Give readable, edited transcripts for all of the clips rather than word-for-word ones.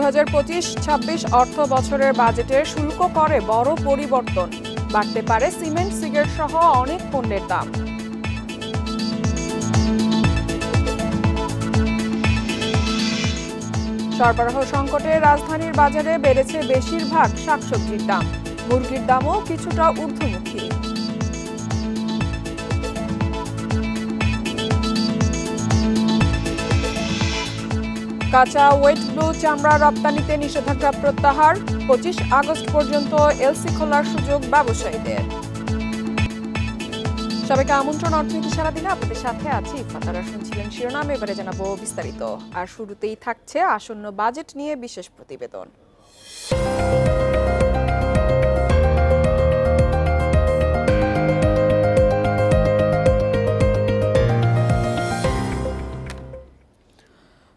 ২০২৫-২৬ অর্থ বছরের বাজেটে শুল্ক করে বড় পরিবর্তন, বাড়তে পারে সিমেন্ট, সিগারেট সহ অনেক পণ্যের দাম। সরবরাহ সংকটে রাজধানীর বাজারে বেড়েছে বেশিরভাগ শাকসবজির দাম, মুরগির দামও কিছুটা ঊর্ধ্বমুখী। কাঁচা ওয়েট ব্লু চামড়া রপ্তানিতে নিষেধাজ্ঞা প্রত্যাহার, ২৫ আগস্ট পর্যন্ত এলসি খোলার সুযোগ ব্যবসায়ীদের। সবাইকে আমন্ত্রণ অর্থনীতি সারাদিনে, আপনাদের সাথে আছি ফাতারা। শুনছিলেন শিরোনাম, এবারে জানাবো বিস্তারিত। আর শুরুতেই থাকছে আসন্ন বাজেট নিয়ে বিশেষ প্রতিবেদন।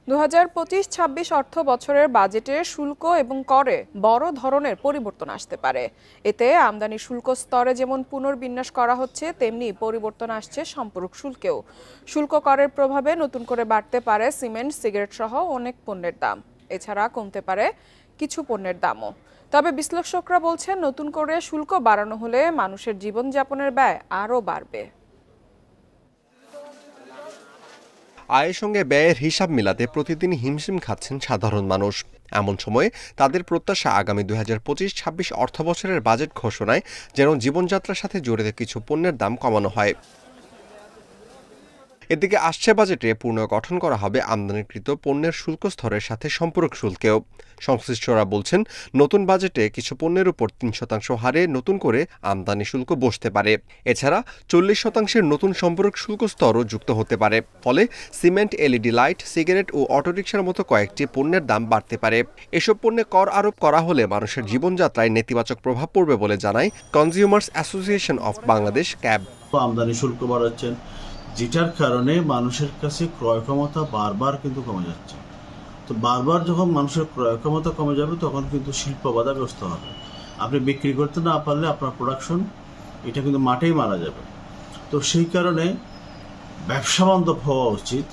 ২০২৫-২৬ অর্থ বছরের বাজেটে শুল্ক এবং করে বড় ধরনের পরিবর্তন আসতে পারে। এতে আমদানি শুল্ক স্তরে যেমন পুনর্বিন্যাস করা হচ্ছে, তেমনি পরিবর্তন আসছে সম্পূরক শুল্কেও। শুল্ক করের প্রভাবে নতুন করে বাড়তে পারে সিমেন্ট, সিগারেট সহ অনেক পণ্যের দাম। এছাড়া কমতে পারে কিছু পণ্যের দামও। তবে বিশ্লেষকরা বলছেন, নতুন করে শুল্ক বাড়ানো হলে মানুষের জীবনযাপনের ব্যয় আরও বাড়বে। আয়ের সঙ্গে ব্যয়ের হিসাব মিলাতে প্রতিদিন হিমশিম খাচ্ছেন সাধারণ মানুষ। এমন সময়ে তাদের প্রত্যাশা, আগামী ২০২৫-২৬ অর্থবছরের বাজেট ঘোষণায় যেন জীবনযাত্রার সাথে জড়িত কিছু পণ্যের দাম কমানো হয়। এদিকে আসছে বাজেটে পুনর্গঠন করা হবে আমদানিকৃত পণ্যের শুল্ক স্তরের সাথে সম্পূরক শুল্কেও। সংশ্লিষ্টরা বলছেন, নতুন বাজেটে কিছু পণ্যের উপর ৩% হারে নতুন করে আমদানি শুল্ক বসতে পারে। এছাড়া ৪০% নতুন সম্পূরক শুল্ক স্তরও যুক্ত হতে পারে। ফলে সিমেন্ট, এলইডি লাইট, সিগারেট ও অটোরিকশার মতো কয়েকটি পণ্যের দাম বাড়তে পারে। এসব পণ্যে কর আরোপ করা হলে মানুষের জীবনযাত্রায় নেতিবাচক প্রভাব পড়বে বলে জানায় consumers association of Bangladesh, cab. আমদানি শুল্ক বাড়াচ্ছেন, যেটার কারণে মানুষের কাছে ক্রয় ক্ষমতা বারবার কিন্তু কমে যাচ্ছে। তো বারবার যখন মানুষের ক্রয় ক্ষমতা কমে যাবে, তখন কিন্তু শিল্প বাধাগ্রস্ত হবে। আপনি বিক্রি করতে না পারলে আপনার প্রোডাকশন এটা কিন্তু মাঠেই মারা যাবে। তো সেই কারণে ব্যবসা বান্ধব হওয়া উচিত।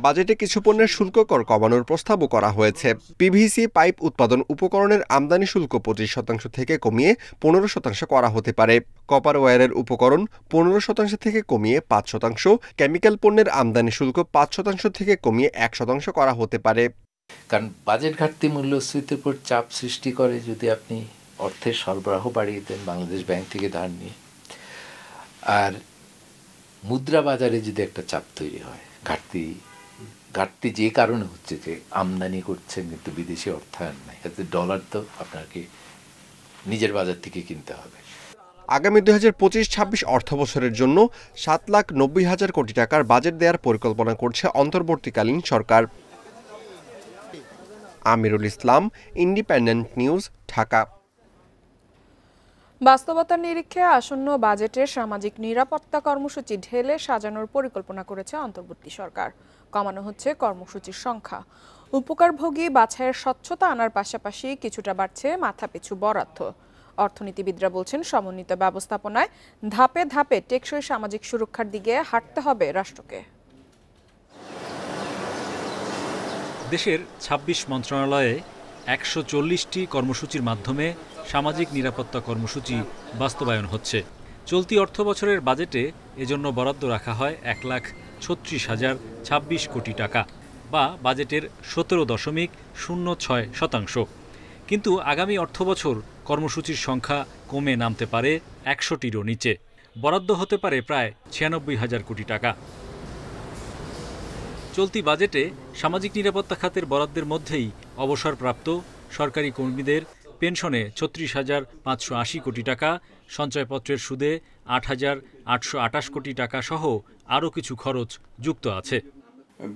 বাজেটে কিছু পণ্যের শুল্ক কর কমানোর প্রস্তাবও করা হয়েছে। পিভিসি পাইপ উৎপাদন উপকরণের আমদানি শুল্ক ২৫% থেকে কমিয়ে ১৫% করা হতে পারে। কপার ওয়্যারের উপকরণ ১৫% থেকে কমিয়ে ৫%, কেমিক্যাল পণ্যের আমদানি শুল্ক ৫% থেকে কমিয়ে ১% করা হতে পারে। কারণ বাজেট ঘাটতি মূল্যস্ফীতির উপর চাপ সৃষ্টি করে যদি আপনি অর্থের সরবরাহ বাড়িয়ে দেন বাংলাদেশ ব্যাংক থেকে ধার নিয়ে। আর মুদ্রা বাজারে যদি একটা চাপ তৈরি হয়, ঘাটতি যে কারণে হচ্ছে যে আমদানি করছেন কিন্তু বিদেশি অর্থায়ন নাই, এতে ডলার তো আপনাকে নিজের বাজার থেকে কিনতে হবে। আগামী ২০২৫-২৬ অর্থবছরের জন্য ৭,৯০,০০০ কোটি টাকার বাজেট দেওয়ার পরিকল্পনা করছে অন্তর্বর্তীকালীন সরকার। Amirul Islam, independent News, Dhaka. বাস্তবতার নিরিখে আসন্ন বাজেটে সামাজিক নিরাপত্তা কর্মসূচি ঢেলে সাজানোর পরিকল্পনা করেছে অন্তর্বর্তী সরকার। কমানো হচ্ছে কর্মসূচির সংখ্যা। উপকারভোগী বাছাইয়ের স্বচ্ছতা আনার পাশাপাশি কিছুটা বাড়ছে মাথাপিছু বরাদ্দ। অর্থনীতিবিদরা বলছেন, সমন্বিত ব্যবস্থাপনায় ধাপে ধাপে টেকসই সামাজিক সুরক্ষার দিকে হাঁটতে হবে রাষ্ট্রকে। দেশের ২৬ মন্ত্রণালয়ে ১৪০টি কর্মসূচির মাধ্যমে সামাজিক নিরাপত্তা কর্মসূচি বাস্তবায়ন হচ্ছে। চলতি অর্থ বছরের বাজেটে এজন্য বরাদ্দ রাখা হয় ১,৩৬,০২৬ কোটি টাকা, বা বাজেটের ১৭.০৬%। কিন্তু আগামী অর্থবছর কর্মসূচির সংখ্যা কমে নামতে পারে ১০০টিরও নিচে। বরাদ্দ হতে পারে প্রায় ৯৬,০০০ কোটি টাকা। চলতি বাজেটে সামাজিক নিরাপত্তা খাতের বরাদ্দের মধ্যেই অবসরপ্রাপ্ত সরকারি কর্মীদের পেনশনে ৩৬,৫৮০ কোটি টাকা, সঞ্চয়পত্রের সুদে ৮,৮২৮ কোটি টাকা সহ আরও কিছু খরচ যুক্ত আছে।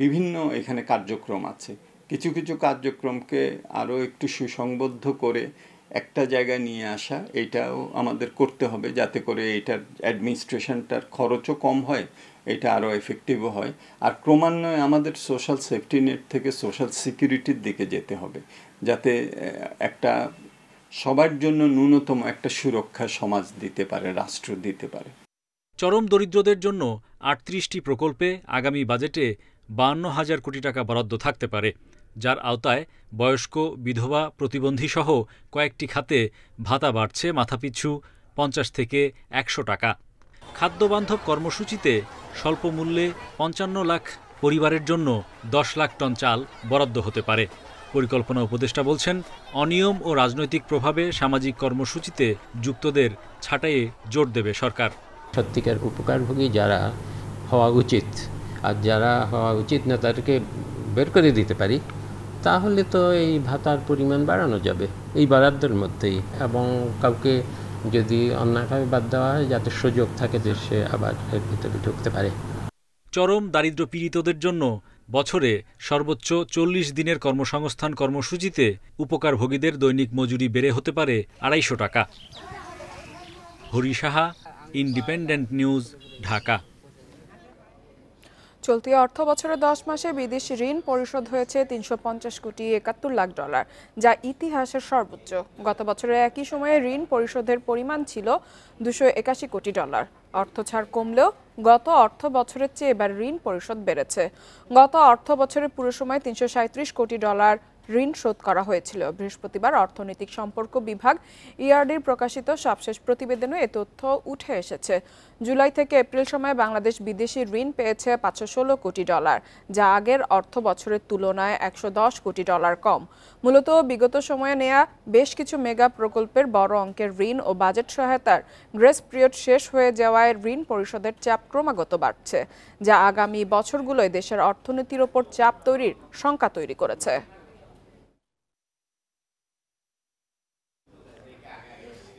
বিভিন্ন এখানে কার্যক্রম আছে। কিছু কিছু কার্যক্রমকে আরও একটু সুসংবদ্ধ করে একটা জায়গায় নিয়ে আসা, এটাও আমাদের করতে হবে, যাতে করে এটার অ্যাডমিনিস্ট্রেশনটার খরচও কম হয়, এটা আরও এফেক্টিভও হয়। আর ক্রমান্বয়ে আমাদের সোশ্যাল সেফটি নেট থেকে সোশ্যাল সিকিউরিটির দিকে যেতে হবে, যাতে একটা সবার জন্য ন্যূনতম একটা সুরক্ষা সমাজ দিতে পারে, রাষ্ট্র দিতে পারে। চরম দরিদ্রদের জন্য ৩৮টি প্রকল্পে আগামী বাজেটে ৫২,০০০ কোটি টাকা বরাদ্দ থাকতে পারে। যার আওতায় বয়স্ক, বিধবা, প্রতিবন্ধীসহ কয়েকটি খাতে ভাতা বাড়ছে মাথাপিছু ৫০ থেকে ১০০ টাকা। খাদ্যবান্ধব কর্মসূচিতে স্বল্প মূল্যে ৫৫ লাখ পরিবারের জন্য ১০ লাখ টন চাল বরাদ্দ হতে পারে। পরিকল্পনা উপদেষ্টা বলছেন, অনিয়ম ও রাজনৈতিক প্রভাবে সামাজিক কর্মসূচিতে যুক্তদের ছাঁটাইয়ে জোর দেবে সরকার। সত্যিকার উপকারভোগী যারা হওয়া উচিত আর যারা হওয়া উচিত না তাদেরকে বের করে দিতে পারি, তাহলে তো এই ভাতার পরিমাণ বাড়ানো যাবে এই বরাদ্দের মধ্যেই, এবং কাউকে যদি অন্যায়ভাবে বাদ দেওয়া হয় যাতে সুযোগ থাকে দেশে আবার এর ভিতরে ঢুকতে পারে। চরম দারিদ্র্য পীড়িতদের জন্য বছরে সর্বোচ্চ ৪০ দিনের কর্মসংস্থান কর্মসূচিতে উপকারভোগীদের দৈনিক মজুরি বেড়ে হতে পারে ২৫০ টাকা। Hari Saha, independent News, Dhaka. চলতি অর্থ বছরে ১০ মাসে বিদেশি ঋণ পরিশোধ হয়েছে $৩৫০ কোটি ৭১ লাখ, যা ইতিহাসের সর্বোচ্চ। গত বছরের একই সময়ে ঋণ পরিশোধের পরিমাণ ছিল $২৮১ কোটি। অর্থ ছাড় কমলেও গত অর্থ বছরের চেয়ে এবার ঋণ পরিশোধ বেড়েছে। গত অর্থ বছরের পুরো সময় $৩৩৭ কোটি ঋণ শোধ করা হয়েছিল। বৃহস্পতিবার অর্থনৈতিক সম্পর্ক বিভাগ ইআরডির প্রকাশিত সবশেষ প্রতিবেদনে এ তথ্য উঠে এসেছে। জুলাই থেকে এপ্রিল সময়ে বাংলাদেশ বিদেশি ঋণ পেয়েছে $৫১৬ কোটি, যা আগের অর্থ বছরের তুলনায় $১১০ কোটি কম। মূলত বিগত সময়ে নেয়া বেশ কিছু মেগা প্রকল্পের বড় অঙ্কের ঋণ ও বাজেট সহায়তার গ্রেস পিরিয়ড শেষ হয়ে যাওয়ায় ঋণ পরিশোধের চাপ ক্রমাগত বাড়ছে, যা আগামী বছরগুলোয় দেশের অর্থনীতির ওপর চাপ তৈরির শঙ্কা তৈরি করেছে।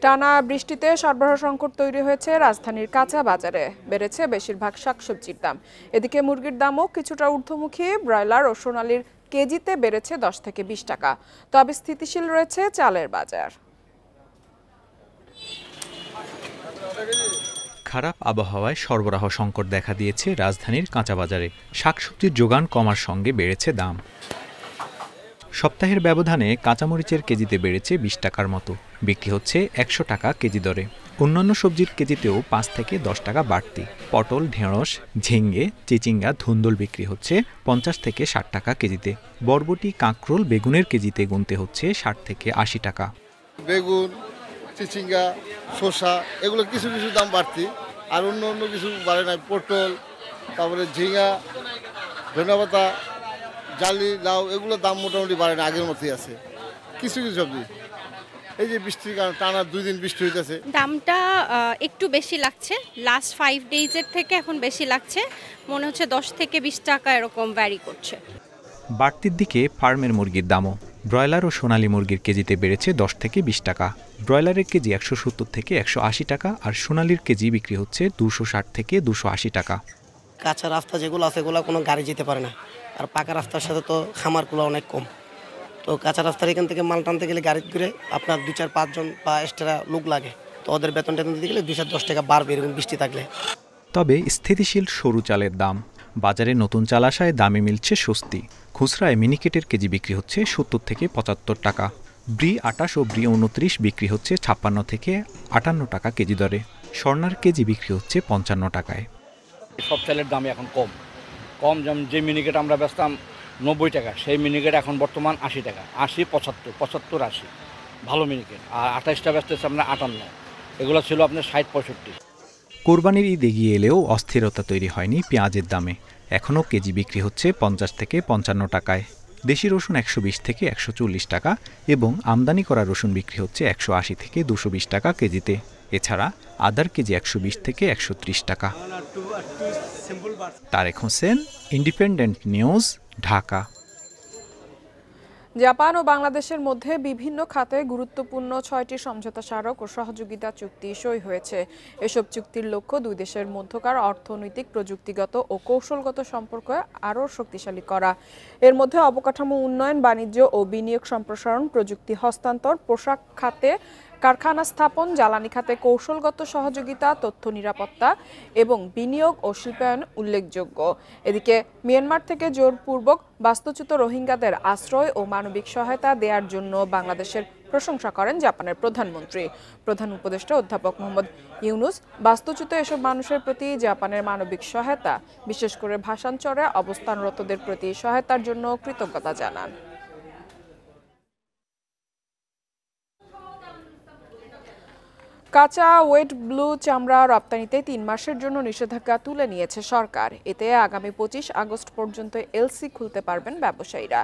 টানা বৃষ্টিতে সরবরাহ সংকট তৈরি হয়েছে রাজধানীর কাঁচা বাজারে। বেড়েছে বেশিরভাগ শাকসবজির দাম। এদিকে মুরগির দামও কিছুটা ঊর্ধ্বমুখী। ব্রয়লার ও সোনালীর কেজিতে বেড়েছে ১০ থেকে ২০ টাকা। তবে স্থিতিশীল রয়েছে চালের বাজার। খারাপ আবহাওয়ায় সরবরাহ সংকট দেখা দিয়েছে রাজধানীর কাঁচা বাজারে। শাকসবজির যোগান কমার সঙ্গে বেড়েছে দাম। সপ্তাহের ব্যবধানে কাঁচামরিচের কেজিতে বেড়েছে ২০ টাকার মতো, বিক্রি হচ্ছে ১০০ টাকা কেজি দরে। অন্যান্য সবজির কেজিতেও ৫ থেকে ১০ টাকা বাড়তি। পটল, ঢেঁড়স, ঝিঙ্গে, চিচিঙ্গা, ধুন্দুল বিক্রি হচ্ছে ৫০ থেকে ৬০ টাকা কেজিতে। বরবটি, কাঁকরোল, বেগুনের কেজিতে গুনতে হচ্ছে ৬০ থেকে ৮০ টাকা। বেগুন, চিচিঙ্গা, শসা এগুলো কিছু কিছু দাম বাড়তি, আর অন্য কিছু বাড়ে না। পটল, তারপরে ঝিঙ্গা, ধনেপাতা, জালি, লাউ এগুলোর দাম মোটামুটি বাড়ে না, আগের মতোই আছে। কিছু কিছু সবজি এই যে বৃষ্টির কারণে টানা ২ দিন বৃষ্টি হইতেছে, দামটা একটু বেশি লাগছে। লাস্ট 5 ডেজের থেকে এখন বেশি লাগছে, মনে হচ্ছে ১০ থেকে ২০ টাকা এরকম ভ্যারি করছে। বাড়তির দিকে ফার্মের মুরগির দামও। ব্রয়লার ও সোনালী মুরগির কেজিতে বেড়েছে ১০ থেকে ২০ টাকা। ব্রয়লারের কেজি ১৭০ থেকে ১৮০ টাকা, আর সোনালীর কেজি বিক্রি হচ্ছে ২৬০ থেকে ২৮০ টাকা। কাঁচা রাস্তা যেগুলো আছে এগুলো কোনো গাড়ি যেতে পারে না, আর পাকা রাস্তার সাথে তো খামারগুলো অনেক কম। তো কাঁচা রাস্তার এখান থেকে মাল টানতে গেলে গাড়ি করে আপনার ২-৪-৫ জন বা এক্সট্রা লোক লাগে, তো ওদের বেতন টেতন দিতে গেলে ২-১০ টাকা বাড়বে এরকম বৃষ্টি থাকলে। তবে স্থিতিশীল সরু চালের দাম। বাজারে নতুন চাল আসায় দামে মিলছে স্বস্তি। খুচরায় মিনিকেটের কেজি বিক্রি হচ্ছে ৭০ থেকে ৭৫ টাকা। ব্রি ২৮ ও ব্রি ২৯ বিক্রি হচ্ছে ৫৬ থেকে ৫৮ টাকা কেজি দরে। স্বর্ণার কেজি বিক্রি হচ্ছে ৫৫ টাকায়। সব চালের দামই এখন কম। যেমন যে মিনিকেট আমরা বেচতাম ৯০ টাকা, সেই মিনিকেট এখন বর্তমান ৮০ টাকা। ৮০, ৭৫, ৮০ ভালো মিনিকেট। আর ২৮টা বেচতেছে আপনার ৫৮। এগুলো ছিল আপনার ৬০, ৬৫। কোরবানির ঈদ এগিয়ে এলেও অস্থিরতা তৈরি হয়নি পেঁয়াজের দামে। এখনও কেজি বিক্রি হচ্ছে ৫০ থেকে ৫৫ টাকায়। দেশি রসুন ১২০ থেকে ১৪০ টাকা এবং আমদানি করা রসুন বিক্রি হচ্ছে ১৮০ থেকে ২২০ টাকা কেজিতে। এছাড়া আদার কেজি ১২০ থেকে ১৩০ টাকা। Tarek Hossain, Independent News, Dhaka. Japan ও বাংলাদেশের মধ্যে বিভিন্ন খাতে গুরুত্বপূর্ণ ৬টি সমঝোতা স্মারক ও সহযোগিতা চুক্তি সই হয়েছে। এসব চুক্তির লক্ষ্য দুই দেশের মধ্যকার অর্থনৈতিক, প্রযুক্তিগত ও কৌশলগত সম্পর্ক আরও শক্তিশালী করা। এর মধ্যে অবকাঠামো উন্নয়ন, বাণিজ্য ও বিনিয়োগ সম্প্রসারণ, প্রযুক্তি হস্তান্তর, পোশাক খাতে কারখানা স্থাপন, জ্বালানি খাতে কৌশলগত সহযোগিতা, তথ্য নিরাপত্তা এবং বিনিয়োগ ও শিল্পায়ন উল্লেখযোগ্য। এদিকে মিয়ানমার থেকে জোরপূর্বক বাস্তুচ্যুত রোহিঙ্গাদের আশ্রয় ও মানবিক সহায়তা দেওয়ার জন্য বাংলাদেশের প্রশংসা করেন জাপানের প্রধানমন্ত্রী। প্রধান উপদেষ্টা অধ্যাপক মোহাম্মদ ইউনুস বাস্তুচ্যুত এসব মানুষের প্রতি জাপানের মানবিক সহায়তা, বিশেষ করে ভাষান্তরে অবস্থানরতদের প্রতি সহায়তার জন্য কৃতজ্ঞতা জানান। কাঁচা ওয়েট ব্লু চামড়া রপ্তানিতে ৩ মাসের জন্য নিষেধাজ্ঞা তুলে নিয়েছে সরকার। এতে আগামী ২৫ আগস্ট পর্যন্ত এলসি খুলতে পারবেন ব্যবসায়ীরা।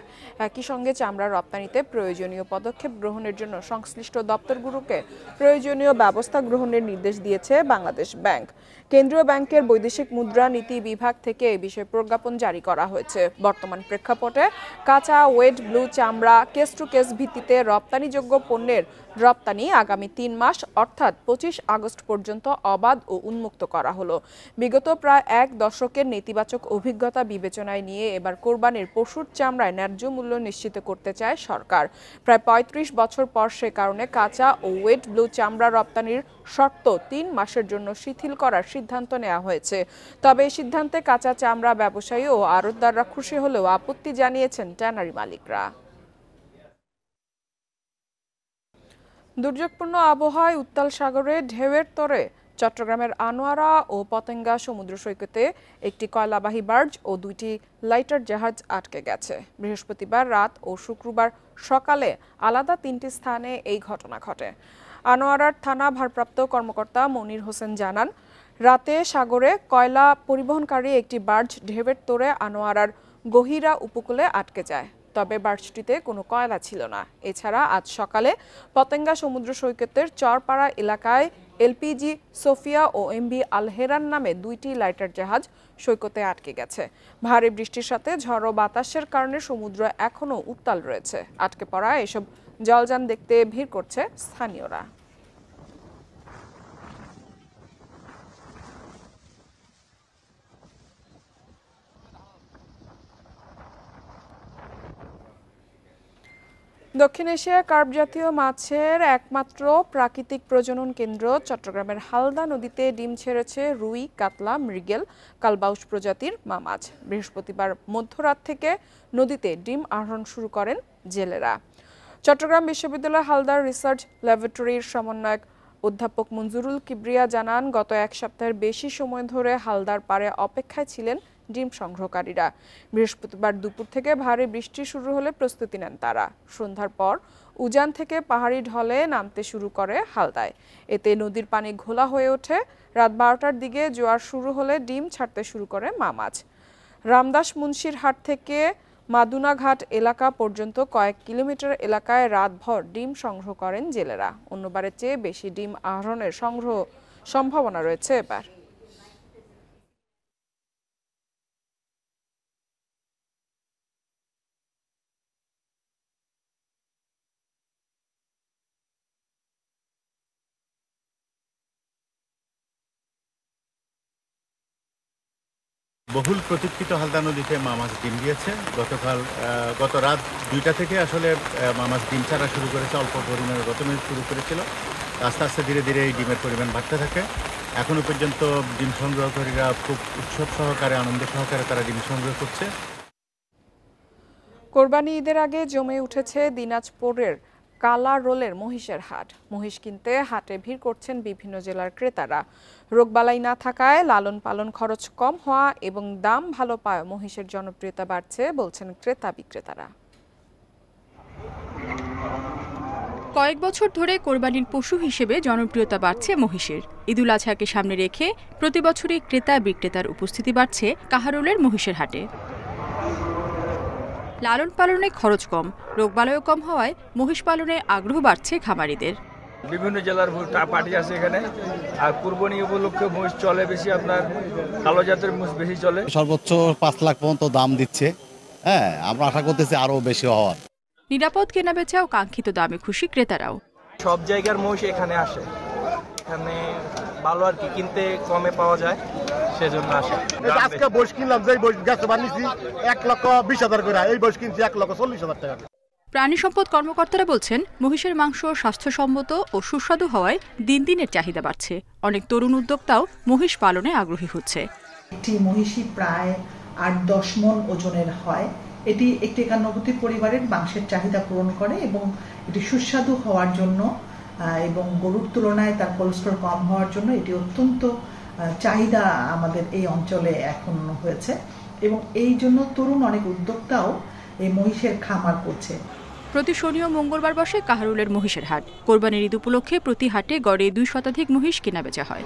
একই সঙ্গে চামড়া রপ্তানিতে প্রয়োজনীয় পদক্ষেপ গ্রহণের জন্য সংশ্লিষ্ট দপ্তরগুলোকে প্রয়োজনীয় ব্যবস্থা গ্রহণের নির্দেশ দিয়েছে বাংলাদেশ ব্যাংক। কেন্দ্রীয় ব্যাংকের বৈদেশিক মুদ্রা নীতি বিভাগ থেকে এই বিষয়ে প্রজ্ঞাপন জারি করা হয়েছে। বর্তমান প্রেক্ষাপটে কাঁচা ওয়েট ব্লু চামড়া কেস টু কেস ভিত্তিতে রপ্তানিযোগ্য পণ্যের রপ্তানি আগামী ৩ মাস অর্থাৎ ২৫ আগস্ট পর্যন্ত অবাধ ও উন্মুক্ত করা হলো। বিগত প্রায় ১ দশকের নেতিবাচক অভিজ্ঞতা বিবেচনায় নিয়ে এবার কোরবানির পশুর চামড়ায় ন্যায্য মূল্য নিশ্চিত করতে চায় সরকার। প্রায় ৩৫ বছর পর সে কারণে কাঁচা ও ওয়েট ব্লু চামড়া রপ্তানির শর্ত ৩ মাসের জন্য শিথিল করার সিদ্ধান্ত নেওয়া হয়েছে। তবে এই সিদ্ধান্তে কাঁচা চামড়া ব্যবসায়ী ও আড়তদাররা খুশি হলেও আপত্তি জানিয়েছেন ট্যানারি মালিকরা। দুর্যোগপূর্ণ আবহাওয়ায় উত্তাল সাগরে ঢেউয়ের তোড়ে চট্টগ্রামের আনোয়ারা ও পতেঙ্গা সমুদ্র সৈকতে একটি কয়লাবাহী বার্জ ও 2টি লাইটার জাহাজ আটকে গেছে। বৃহস্পতিবার রাত ও শুক্রবার সকালে আলাদা 3টি স্থানে এই ঘটনা ঘটে। আনোয়ারার থানা ভারপ্রাপ্ত কর্মকর্তা মনির হোসেন জানান, রাতে সাগরে কয়লা পরিবহনকারী একটি বার্জ ঢেউয়ের তোড়ে আনোয়ারার গহিরা উপকূলে আটকে যায়। তবে বার্জটিতে কোনো কয়লা ছিল না। এছাড়া আজ সকালে পতেঙ্গা সমুদ্র সৈকতের চরপাড়া এলাকায় এলপিজি সোফিয়া ও এমভি আলহেরান নামে 2টি লাইটার জাহাজ সৈকতে আটকে গেছে। ভারী বৃষ্টির সাথে ঝড়ো বাতাসের কারণে সমুদ্র এখনও উত্তাল রয়েছে। আটকে পড়া এসব জলযান দেখতে ভিড় করছে স্থানীয়রা। দক্ষিণ এশিয়ায় কার্প জাতীয় মাছের একমাত্র প্রাকৃতিক প্রজনন কেন্দ্র চট্টগ্রামের হালদা নদীতে ডিম ছেড়েছে রুই, কাতলা, মৃগেল, কালবাউস প্রজাতির মা মাছ। বৃহস্পতিবার মধ্যরাত থেকে নদীতে ডিম আহরণ শুরু করেন জেলেরা। চট্টগ্রাম বিশ্ববিদ্যালয় হালদার রিসার্চ ল্যাবরেটরির সমন্বয়ক অধ্যাপক মঞ্জুরুল কিবরিয়া জানান, গত 1 সপ্তাহের বেশি সময় ধরে হালদার পাড়ে অপেক্ষায় ছিলেন ডিম সংগ্রহকারীরা। বৃহস্পতিবার দুপুর থেকে ভারী বৃষ্টি শুরু হলে প্রস্তুতি নেন তারা। সন্ধ্যার পর উজান থেকে পাহাড়ি ঢলে নামতে শুরু করে হালদায়। এতে নদীর পানি ঘোলা হয়ে ওঠে। রাত 12টার দিকে জোয়ার শুরু হলে ডিম ছাড়তে শুরু করে মা মাছ। রামদাস মুন্সির হাট থেকে মাদুনাঘাট এলাকা পর্যন্ত কয়েক কিলোমিটার এলাকায় রাতভর ডিম সংগ্রহ করেন জেলেরা। অন্যবারের চেয়ে বেশি ডিম আহরণের সম্ভাবনা রয়েছে এবার। বহুল প্রতীক্ষিত হালদা নদীতে মা মাছ ডিম দিয়েছে। গত রাত 2টা থেকে আসলে মা মাছ ডিম ছাড়া শুরু করেছে। অল্প পরিমাণে প্রথমে শুরু করেছিল, আস্তে আস্তে ধীরে ধীরে এই ডিমের পরিমাণ বাড়তে থাকে। এখনো পর্যন্ত ডিম সংগ্রহকারীরা খুব উৎসব সহকারে, আনন্দ সহকারে তারা ডিম সংগ্রহ করছে। কোরবানি ঈদের আগে জমে উঠেছে দিনাজপুরের কালা রোলের মহিষের হাট। মহিষ কিনতে হাটে ভিড় করছেন বিভিন্ন জেলার ক্রেতারা। রোগবালাই না থাকায় লালন পালন খরচ কম হওয়া এবং দাম ভালো পায় মহিষের জনপ্রিয়তা বাড়ছে বলছেন ক্রেতা বিক্রেতারা। কয়েক বছর ধরে কোরবানির পশু হিসেবে জনপ্রিয়তা বাড়ছে মহিষের। ঈদুল আজহাকে সামনে রেখে প্রতি বছরই ক্রেতা বিক্রেতার উপস্থিতি বাড়ছে কাহারোলের মহিষের হাটে। লালন পালনে খরচ কম, রোগবালাইও কম হওয়ায় মহিষ পালনে আগ্রহ বাড়ছে খামারিদের। বিভিন্ন জেলার পার্টি আছে এখানে, আর কুরবানি উপলক্ষে মহিষ চলে বেশি, আপনার কালো জাতের মহিষ বেশি চলে। সর্বোচ্চ 5 লাখ পর্যন্ত দাম দিচ্ছে। হ্যাঁ, আমরা আশা করতেছি আরো বেশি হওয়ার। নিরাপদ কেনাবেচা ও কাঙ্ক্ষিত দামে খুশি ক্রেতারাও। সব জায়গার মহিষ এখানে আসে, এখানে ভালো আর কি কিনতে কমে পাওয়া যায়, সেজন্য আসে। আজকে বয়স কিনলাম, যে বয়স গাছ বানিয়েছি 1,20,000 করে, এই বয়স কিনছি 1,40,000 টাকা। প্রাণী সম্পদ কর্মকর্তারা বলছেন, মহিষের মাংস স্বাস্থ্যসম্মত ও সুস্বাদু হওয়ায় দিন দিনের চাহিদা বাড়ছে। অনেক তরুণ উদ্যোক্তাও মহিষ পালনে আগ্রহী হচ্ছে। একটি মহিষী প্রায় 8-10 মণ ওজনের হয় এটি একটি একান্নবর্তী পরিবারের মাংসের চাহিদা পূরণ করে এবং এটি সুস্বাদু হওয়ার জন্য এবং গরুর তুলনায় তার কোলেস্টেরল কম হওয়ার জন্য এটি অত্যন্ত চাহিদা আমাদের এই অঞ্চলে এখন হয়েছে এবং এই জন্য তরুণ অনেক উদ্যোক্তাও এই মহিষের খামার করছে। প্রতি শনি ও মঙ্গলবার বসে কাহারোলের মহিষের হাট। কোরবানির ঈদ উপলক্ষে প্রতি হাটে গড়ে 2 শতাধিক মহিষ কেনাবেচা হয়।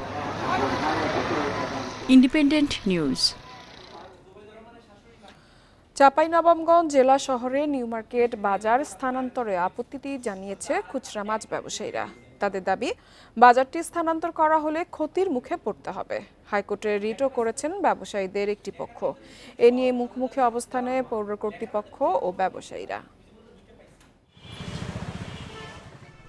Independent news. চাঁপাইনবাবগঞ্জ জেলা শহরে নিউ মার্কেট বাজার স্থানান্তরে আপত্তি জানিয়েছে খুচরা মাছ ব্যবসায়ীরা। তাদের দাবি, বাজারটি স্থানান্তর করা হলে ক্ষতির মুখে পড়তে হবে। হাইকোর্টে রিটও করেছেন ব্যবসায়ীদের একটি পক্ষ। এ নিয়ে মুখোমুখি অবস্থানে পৌর কর্তৃপক্ষ ও ব্যবসায়ীরা।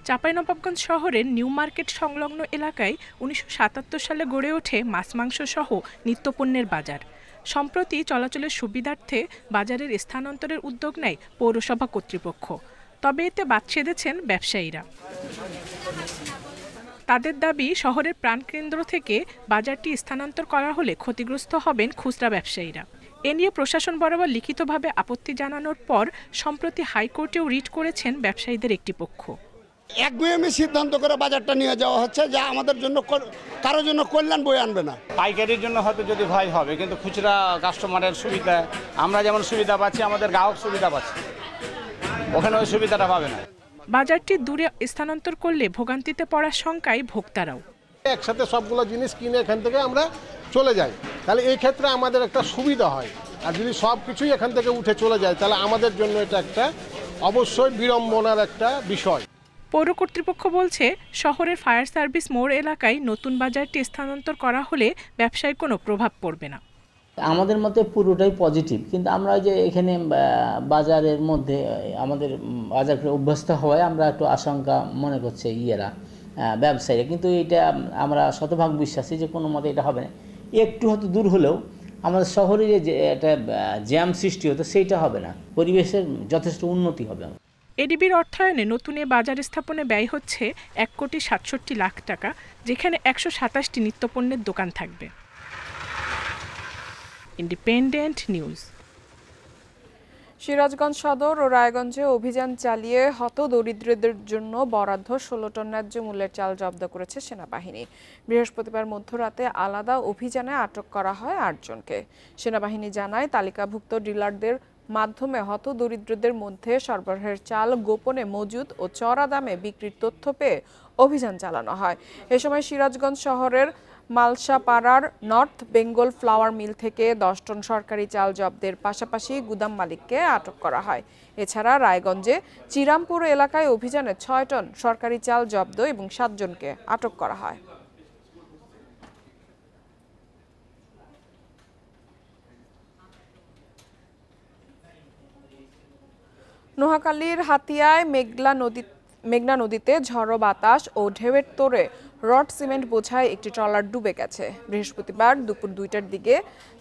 চাঁপাইনবাবগঞ্জ শহরের নিউ মার্কেট সংলগ্ন এলাকায় 1977 সালে গড়ে ওঠে মাছ মাংস সহ নিত্যপণ্যের বাজার। সম্প্রতি চলাচলের সুবিধার্থে বাজারের স্থানান্তরের উদ্যোগ নেয় পৌরসভা কর্তৃপক্ষ। তবে এতে বাদ সেধেছেন ব্যবসায়ীরা। তাদের দাবি, শহরের প্রাণকেন্দ্র থেকে বাজারটি স্থানান্তর করা হলে ক্ষতিগ্রস্ত হবেন খুচরা ব্যবসায়ীরা। এ নিয়ে প্রশাসন বরাবর লিখিতভাবে আপত্তি জানানোর পর সম্প্রতি হাইকোর্টেও রিট করেছেন ব্যবসায়ীদের একটি পক্ষ। একগুঁয়েমি সিদ্ধান্ত করে বাজারটা নিয়ে যাওয়া হচ্ছে, যা আমাদের জন্য কারোর জন্য কল্যাণ বয়ে আনবে না। পাইকারির জন্য হয়তো যদি ভয় হবে, কিন্তু খুচরা কাস্টমারের সুবিধা, আমরা যেমন সুবিধা পাচ্ছি আমাদের গ্রাহক সুবিধা পাচ্ছে, ওখানে ওই সুবিধাটা পাবে না। বাজারটি দূরে স্থানান্তর করলে ভোগান্তিতে পড়ার শঙ্কায় ভোক্তারাও। একসাথে সবগুলো জিনিস কিনে এখান থেকে আমরা চলে যাই, তাহলে এই ক্ষেত্রে আমাদের একটা সুবিধা হয়। আর যদি সব কিছুই এখান থেকে উঠে চলে যায়, তাহলে আমাদের জন্য এটা একটা অবশ্যই বিড়ম্বনার একটা বিষয়। পৌর কর্তৃপক্ষ বলছে, শহরের ফায়ার সার্ভিস মোড় এলাকায় নতুন বাজারটি স্থানান্তর করা হলে ব্যবসায় কোনো প্রভাব পড়বে না। আমাদের মতে পুরোটাই পজিটিভ, কিন্তু আমরা যে এখানে বাজারের মধ্যে আমাদের বাজার অভ্যস্ত হওয়ায় আমরা একটু আশঙ্কা মনে করছে ব্যবসায়ীরা, কিন্তু এটা আমরা শতভাগ বিশ্বাসী যে কোনো মতে এটা হবে না। একটু হয়তো দূর হলেও আমাদের শহরে যে একটা জ্যাম সৃষ্টি হতো সেইটা হবে না, পরিবেশের যথেষ্ট উন্নতি হবে। এডিবির অর্থায়নে নতুন এ বাজার স্থাপনে ব্যয় হচ্ছে 1,67,00,000 টাকা, যেখানে 127টি নিত্যপণ্যের দোকান থাকবে। Independent news. সিরাজগঞ্জ সদর ও রায়গঞ্জে অভিযান চালিয়ে হতদরিদ্রদের জন্য বরাদ্দ 16 টন ন্যায্য মূল্যের চাল জব্দ করেছে সেনাবাহিনী। বৃহস্পতিবার মধ্যরাতে আলাদা অভিযানে আটক করা হয় 8 জনকে। সেনাবাহিনী জানায়, তালিকাভুক্ত ডিলারদের মাধ্যমে হতদরিদ্রদের মধ্যে সরবরাহের চাল গোপনে মজুদ ও চড়া দামে বিক্রির তথ্য পেয়ে অভিযান চালানো হয়। এ সময় সিরাজগঞ্জ শহরের মালসাপাড়ার নর্থ বেঙ্গল ফ্লাওয়ার মিল থেকে 10 টন সরকারি চাল জব্দের পাশাপাশি গুদাম মালিককে আটক করা হয়। এছাড়া রায়গঞ্জে চিরামপুর এলাকায় অভিযানে 6 টন সরকারি চাল জব্দ এবং 7 জনকে আটক করা হয়। নোয়াখালীর হাতিয়ায় মেঘনা নদীতে ঝড়ো বাতাস ও ঢেউয়ের তোড়ে রড সিমেন্ট বোঝায় একটি ট্রলার ডুবে গেছে। বৃহস্পতিবার দুপুর 2টার দিকে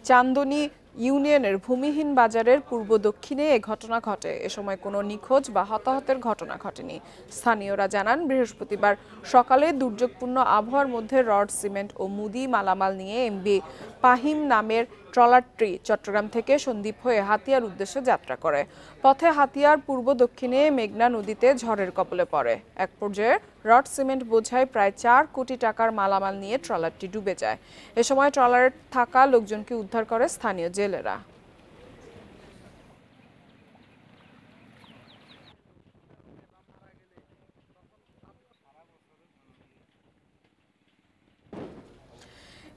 চান্দনী ইউনিয়নের ভূমিহীন বাজারের পূর্ব দক্ষিণে এ ঘটনা ঘটে। এ সময় কোনো নিখোঁজ বা হতাহতের ঘটনা ঘটেনি। স্থানীয়রা জানান, বৃহস্পতিবার সকালে দুর্যোগপূর্ণ আবহাওয়ার মধ্যে রড সিমেন্ট ও মুদি মালামাল নিয়ে এমবি পাহিম নামের ট্রলারটি চট্টগ্রাম থেকে সন্দ্বীপ হয়ে হাতিয়ার উদ্দেশ্যে যাত্রা করে। পথে হাতিয়ার পূর্ব দক্ষিণে মেঘনা নদীতে ঝড়ের কবলে পড়ে। এক পর্যায়ে রড সিমেন্ট বোঝায় প্রায় 4 কোটি টাকার মালামাল নিয়ে ট্রলারটি ডুবে যায়। এ সময় ট্রলারে থাকা লোকজনকে উদ্ধার করে স্থানীয় জেলেরা।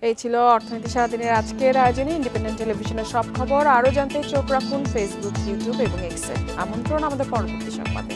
এই ছিল অর্থনীতি সারাদিনের আজকের আয়োজনে। ইন্ডিপেন্ডেন্ট টেলিভিশনের সব খবর আরও জানতে চোখ রাখুন ফেসবুক, ইউটিউব এবং এক্সে। আমন্ত্রণ আমাদের পরবর্তী সংবাদে।